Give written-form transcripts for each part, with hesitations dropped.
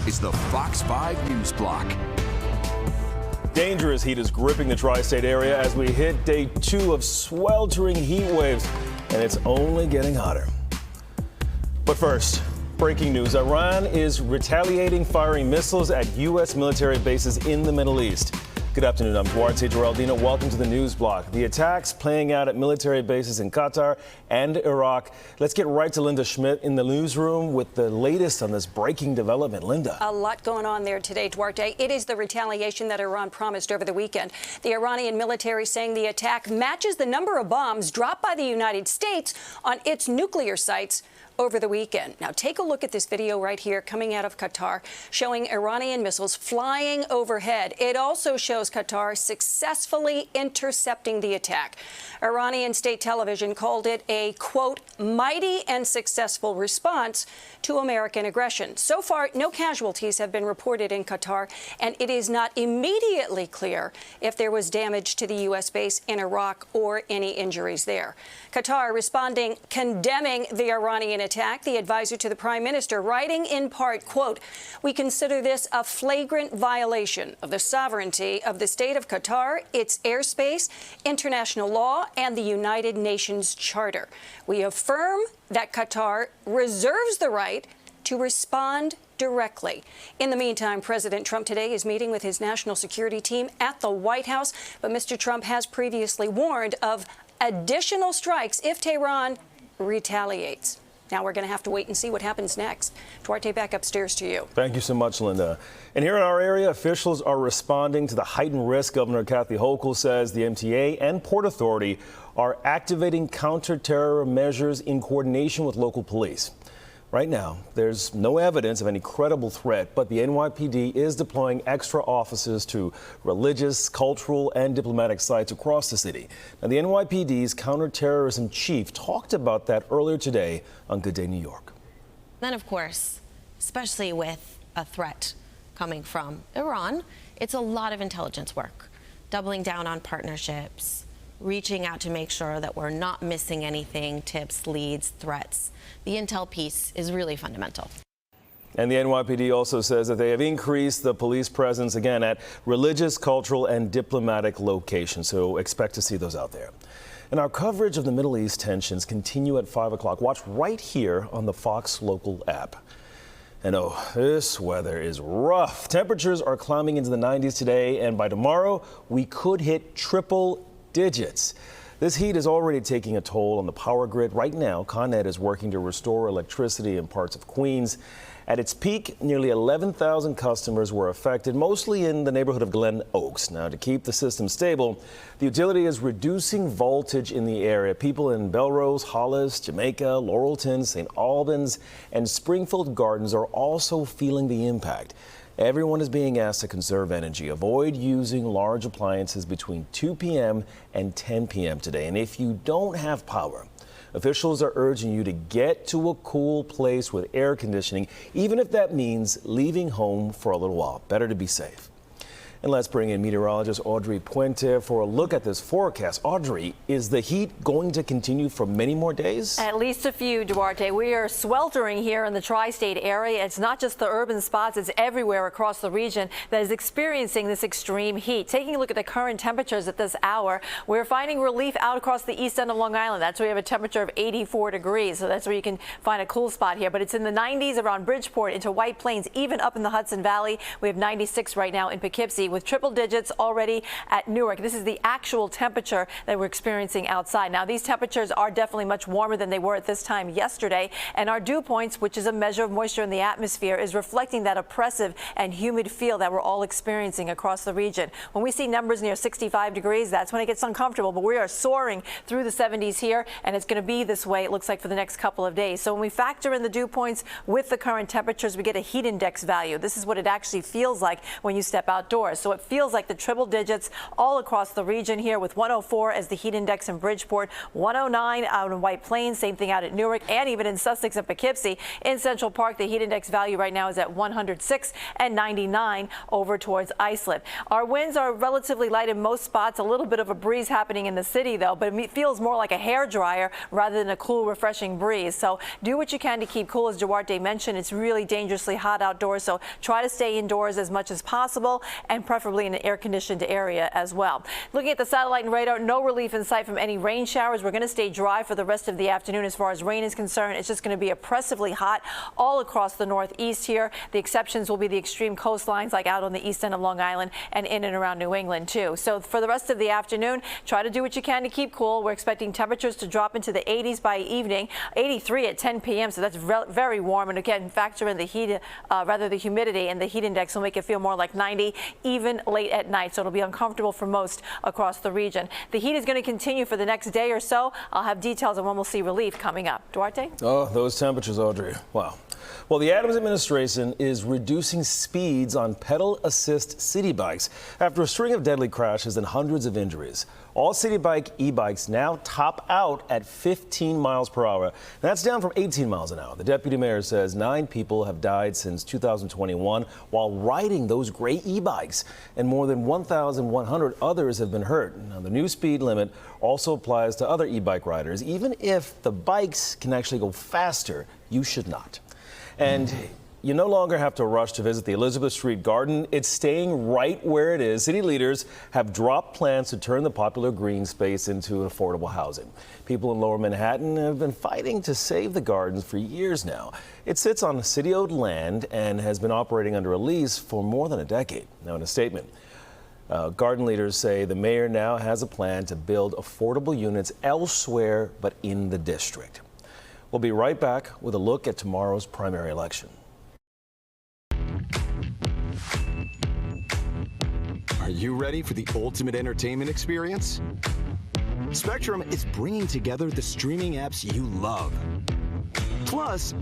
is the Fox 5 News Block. Dangerous heat is gripping the tri-state area as we hit day 2 of sweltering heat waves, and it's only getting hotter. But first, breaking news. Iran is retaliating, firing missiles at U.S. military bases in the Middle East. Good afternoon. I'm Duarte Geraldino. Welcome to the News Block. The attacks playing out at military bases in Qatar and Iraq. Let's get right to Linda Schmidt in the newsroom with the latest on this breaking development. Linda. A lot going on there today, Duarte. It is the retaliation that Iran promised over the weekend. The Iranian military saying the attack matches the number of bombs dropped by the United States on its nuclear sites over the weekend. Now, take a look at this video right here coming out of Qatar showing Iranian missiles flying overhead. It also shows Qatar successfully intercepting the attack. Iranian state television called it a, quote, mighty and successful response to American aggression. So far, no casualties have been reported in Qatar, and it is not immediately clear if there was damage to the U.S. base in Iraq or any injuries there. Qatar responding, condemning the Iranian attack. The advisor to the prime minister writing in part, quote, we consider this a flagrant violation of the sovereignty of the state of Qatar, its airspace, international law, and the United Nations Charter. We affirm that Qatar reserves the right to respond directly. In the meantime, President Trump today is meeting with his national security team at the White House, but Mr. Trump has previously warned of additional strikes if Tehran retaliates. Now we're going to have to wait and see what happens next. Duarte, back upstairs to you. Thank you so much, Linda. And here in our area, officials are responding to the heightened risk. Governor Kathy Hochul says the MTA and Port Authority are activating counter-terror measures in coordination with local police. Right now, there's no evidence of any credible threat, but the NYPD is deploying extra officers to religious, cultural, and diplomatic sites across the city. Now, the NYPD's counterterrorism chief talked about that earlier today on Good Day New York. Then, of course, especially with a threat coming from Iran, it's a lot of intelligence work, doubling down on partnerships, reaching out to make sure that we're not missing anything, tips, leads, threats. The intel piece is really fundamental. And the NYPD also says that they have increased the police presence again at religious, cultural, and diplomatic locations. So expect to see those out there. And our coverage of the Middle East tensions continue at 5 o'clock. Watch right here on the Fox Local app. And oh, this weather is rough. Temperatures are climbing into the 90s today, and by tomorrow, we could hit triple digits. This heat is already taking a toll on the power grid. Right now, Con Ed is working to restore electricity in parts of Queens. At its peak, nearly 11,000 customers were affected, mostly in the neighborhood of Glen Oaks. Now, to keep the system stable, the utility is reducing voltage in the area. People in Belrose, Hollis, Jamaica, Laurelton, St. Albans, and Springfield Gardens are also feeling the impact. Everyone is being asked to conserve energy. Avoid using large appliances between 2 p.m. and 10 p.m. today. And if you don't have power, officials are urging you to get to a cool place with air conditioning, even if that means leaving home for a little while. Better to be safe. And let's bring in meteorologist Audrey Puente for a look at this forecast. Audrey, is the heat going to continue for many more days? At least a few, Duarte. We are sweltering here in the tri-state area. It's not just the urban spots, it's everywhere across the region that is experiencing this extreme heat. Taking a look at the current temperatures at this hour, we're finding relief out across the east end of Long Island. That's where we have a temperature of 84 degrees. So that's where you can find a cool spot here. But it's in the 90s around Bridgeport into White Plains, even up in the Hudson Valley. We have 96 right now in Poughkeepsie, with triple digits already at Newark. This is the actual temperature that we're experiencing outside. Now, these temperatures are definitely much warmer than they were at this time yesterday, and our dew points, which is a measure of moisture in the atmosphere, is reflecting that oppressive and humid feel that we're all experiencing across the region. When we see numbers near 65 degrees, that's when it gets uncomfortable, but we are soaring through the 70s here, and it's going to be this way, it looks like, for the next couple of days. So when we factor in the dew points with the current temperatures, we get a heat index value. This is what it actually feels like when you step outdoors. So it feels like the triple digits all across the region here, with 104 as the heat index in Bridgeport, 109 out in White Plains, same thing out at Newark, and even in Sussex and Poughkeepsie. In Central Park, the heat index value right now is at 106 and 99 over towards Islip. Our winds are relatively light in most spots. A little bit of a breeze happening in the city, though, but it feels more like a hairdryer rather than a cool, refreshing breeze. So do what you can to keep cool. As Duarte mentioned, it's really dangerously hot outdoors, so try to stay indoors as much as possible, and preferably in an air-conditioned area as well. Looking at the satellite and radar, no relief in sight from any rain showers. We're going to stay dry for the rest of the afternoon as far as rain is concerned. It's just going to be oppressively hot all across the northeast here. The exceptions will be the extreme coastlines, like out on the east end of Long Island and in and around New England, too. So for the rest of the afternoon, try to do what you can to keep cool. We're expecting temperatures to drop into the 80s by evening, 83 at 10 p.m. So that's very warm. And again, factor in the heat, the humidity, and the heat index will make it feel more like 90 even late at night. So it'll be uncomfortable for most across the region. The heat is going to continue for the next day or so. I'll have details on when we'll see relief coming up. Duarte? Oh, those temperatures, Audrey. Wow. Well, the Adams administration is reducing speeds on pedal assist city bikes after a string of deadly crashes and hundreds of injuries. All city bike e-bikes now top out at 15 miles per hour. That's down from 18 miles an hour. The deputy mayor says 9 people have died since 2021 while riding those gray e-bikes, and more than 1,100 others have been hurt. Now, the new speed limit also applies to other e-bike riders. Even if the bikes can actually go faster, you should not. And you no longer have to rush to visit the Elizabeth Street Garden. It's staying right where it is. City leaders have dropped plans to turn the popular green space into affordable housing. People in Lower Manhattan have been fighting to save the gardens for years now. It sits on city-owned land and has been operating under a lease for more than a decade. Now, in a statement, garden leaders say the mayor now has a plan to build affordable units elsewhere but in the district. We'll be right back with a look at tomorrow's primary election. Are you ready for the ultimate entertainment experience? Spectrum is bringing together the streaming apps you love. Plus,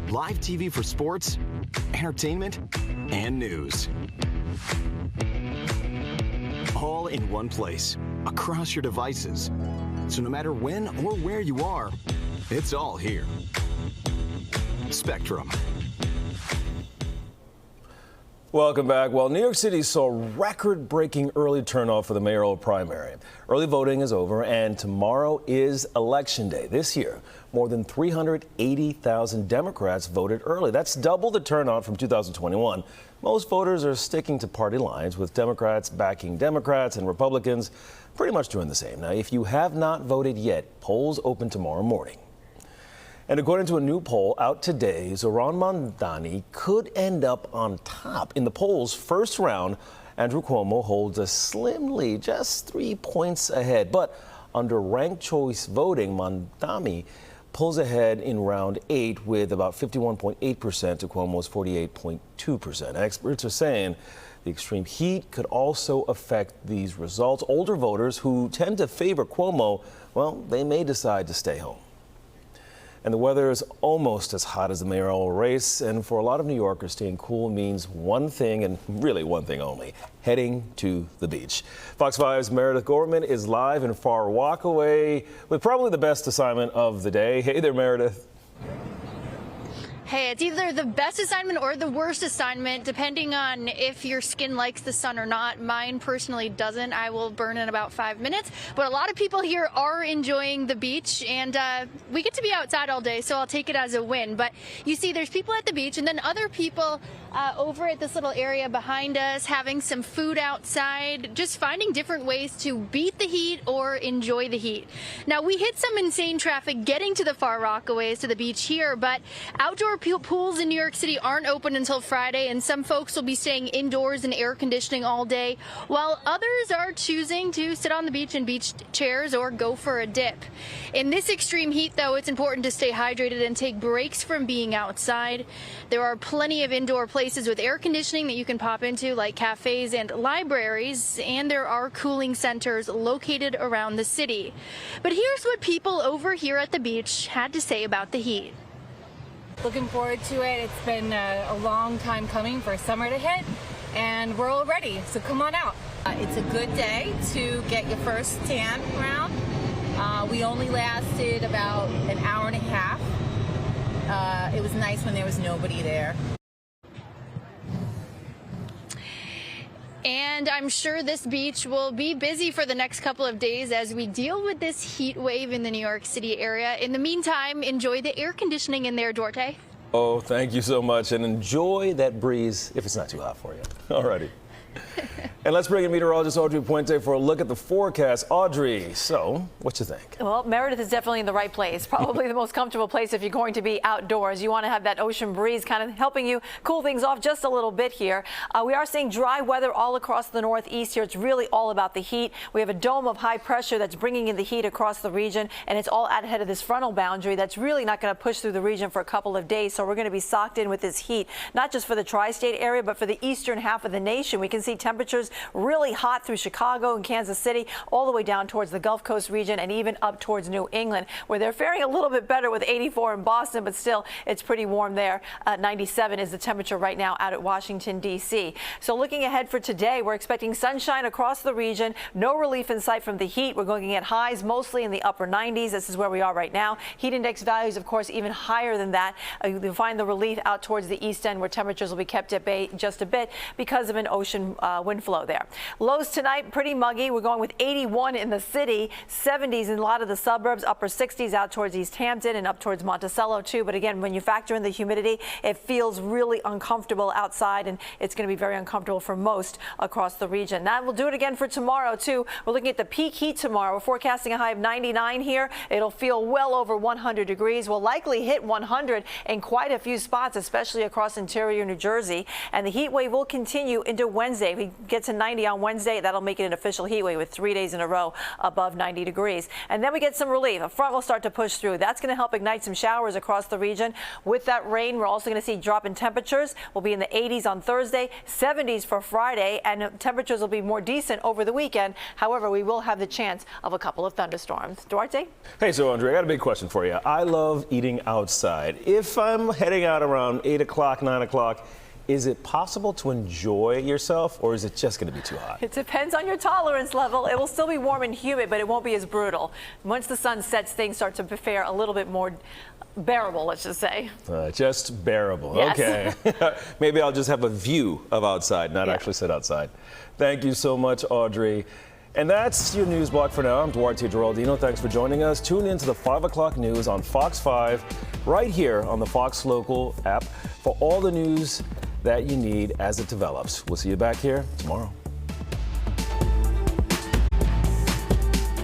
live TV for sports, entertainment, and news. All in one place, across your devices. So no matter when or where you are, it's all here. Spectrum. Welcome back. Well, New York City saw record-breaking early turnout for the mayoral primary. Early voting is over, and tomorrow is Election Day. This year, more than 380,000 Democrats voted early. That's double the turnout from 2021. Most voters are sticking to party lines, with Democrats backing Democrats and Republicans pretty much doing the same. Now, if you have not voted yet, polls open tomorrow morning. And according to a new poll out today, Zohran Mamdani could end up on top. In the poll's first round, Andrew Cuomo holds a slim lead, just 3 points ahead. But under ranked choice voting, Mamdani pulls ahead in round 8 with about 51.8% to Cuomo's 48.2%. Experts are saying the extreme heat could also affect these results. Older voters who tend to favor Cuomo, well, they may decide to stay home. And the weather is almost as hot as the mayoral race. And for a lot of New Yorkers, staying cool means one thing, and really one thing only: heading to the beach. Fox 5's Meredith Gorman is live in Far Rockaway with probably the best assignment of the day. Hey there, Meredith. Hey, it's either the best assignment or the worst assignment, depending on if your skin likes the sun or not. Mine personally doesn't. I will burn in about 5 minutes. But a lot of people here are enjoying the beach, and we get to be outside all day, so I'll take it as a win. But you see, there's people at the beach, and then other people over at this little area behind us having some food outside, just finding different ways to beat the heat or enjoy the heat. Now, we hit some insane traffic getting to the Far Rockaways, to the beach here, but outdoor pools in New York City aren't open until Friday, and some folks will be staying indoors in air conditioning all day, while others are choosing to sit on the beach in beach chairs or go for a dip. In this extreme heat, though, it's important to stay hydrated and take breaks from being outside. There are plenty of indoor places with air conditioning that you can pop into, like cafes and libraries, and there are cooling centers located around the city. But here's what people over here at the beach had to say about the heat. Looking forward to it. It's been a long time coming for summer to hit, and we're all ready, so come on out. It's a good day to get your first tan round. We only lasted about an hour and a half. It was nice when there was nobody there. And I'm sure this beach will be busy for the next couple of days as we deal with this heat wave in the New York City area. In the meantime, enjoy the air conditioning in there, Duarte. Oh, thank you so much, and enjoy that breeze if it's not too hot for you. Alrighty. And let's bring in meteorologist Audrey Puente for a look at the forecast. Audrey, so what you think? Well, Meredith is definitely in the right place. Probably the most comfortable place if you're going to be outdoors. You want to have that ocean breeze kind of helping you cool things off just a little bit here. We are seeing dry weather all across the northeast here. It's really all about the heat. We have a dome of high pressure that's bringing in the heat across the region, and it's all out ahead of this frontal boundary that's really not going to push through the region for a couple of days. So we're going to be socked in with this heat, not just for the tri-state area, but for the eastern half of the nation. We can see temperatures really hot through Chicago and Kansas City, all the way down towards the Gulf Coast region and even up towards New England, where they're faring a little bit better with 84 in Boston, but still it's pretty warm there. 97 is the temperature right now out at Washington, D.C. So looking ahead for today, we're expecting sunshine across the region, no relief in sight from the heat. We're going to get highs mostly in the upper 90s. This is where we are right now. Heat index values, of course, even higher than that. You'll find the relief out towards the east end, where temperatures will be kept at bay just a bit because of an ocean wind flow there. Lows tonight, pretty muggy. We're going with 81 in the city, 70s in a lot of the suburbs, upper 60s out towards East Hampton and up towards Monticello too. But again, when you factor in the humidity, it feels really uncomfortable outside, and it's going to be very uncomfortable for most across the region. That will do it again for tomorrow too. We're looking at the peak heat tomorrow. We're forecasting a high of 99 here. It'll feel well over 100 degrees. We'll likely hit 100 in quite a few spots, especially across interior New Jersey. And the heat wave will continue into Wednesday. We get to 90 on Wednesday. That'll make it an official heat wave with 3 days in a row above 90 degrees. And then we get some relief. A front will start to push through. That's going to help ignite some showers across the region. With that rain, we're also going to see drop in temperatures. We'll be in the 80s on Thursday, 70s for Friday, and temperatures will be more decent over the weekend. However, we will have the chance of a couple of thunderstorms. Duarte? Hey, so Andre, I got a big question for you. I love eating outside. If I'm heading out around 8 o'clock, 9 o'clock, is it possible to enjoy yourself, or is it just going to be too hot? It depends on your tolerance level. It will still be warm and humid, but it won't be as brutal. Once the sun sets, things start to fare a little bit more bearable, let's just say. Just bearable. Yes. Okay. Maybe I'll just have a view of outside, not actually sit outside. Thank you so much, Audrey. And that's your news block for now. I'm Duarte Geraldino. Thanks for joining us. Tune in to the 5 o'clock news on Fox 5 right here on the Fox Local app for all the news that you need as it develops. We'll see you back here tomorrow.